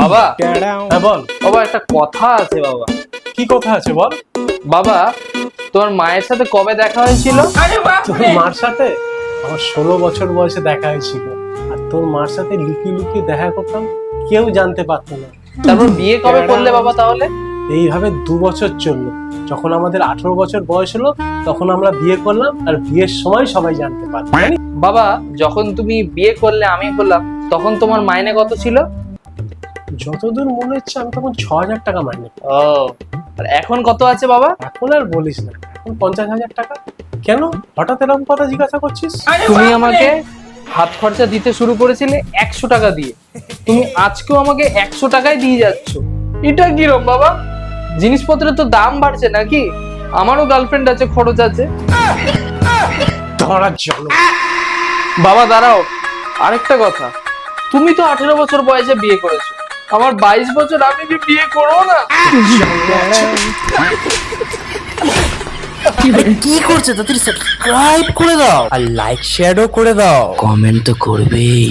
বাবা হ্যাঁ বল। বাবা একটা কথা আছে বাবা। কি কথা আছে বল। বাবা তোমার মায়ের সাথে কবে দেখা হয়েছিল? তোর মার সাথে আমার 16 বছর বয়সে দেখা হয়েছিল। আর তোর মার সাথে লুকিয়ে লুকিয়ে দেখা করতাম, কেউ জানতে পারতো না। তারপর বিয়ে কবে করলে বাবা তাহলে? এইভাবে 2 বছর চললো। যখন আমাদের 18 বছর বয়স হলো তখন আমরা বিয়ে করলাম, আর বিয়ের সময় সবাই জানতে পারলো। বাবা যখন তুমি বিয়ে করলে আমি বললাম তখন তোমার মাইনে কত ছিল? যতদূর মনে হচ্ছে আমি তখন 6,000 টাকা মাইনে পেতাম। ও, আর এখন কত আছে বাবা? এখন আর বলিস না, এখন 50,000 টাকা। কেন হঠাৎ এরকম কথা জিজ্ঞাসা করছিস? তুমি আমাকে হাত খরচা দিতে শুরু করেছিলে 100 টাকা দিয়ে, তুমি আজকেও আমাকে 100 টাকায় দিয়ে যাচ্ছ। এটা কিরম বাবা? জিনিসপত্রের তো দাম বাড়ছে নাকি? আমারও গার্লফ্রেন্ড আছে, খরচ আছে। ধরার জন্য বাবা দাঁড়াও, আরেকটা কথা, তুমি তো 18 বছর বয়সে বিয়ে করেছো, আমার 22 বছর, আমি কি বিয়ে করবো না? কি করছে তাড়াতাড়ি সাবস্ক্রাইব করে দাও আর লাইক শেয়ারও করে দাও, কমেন্ট তো করবেই।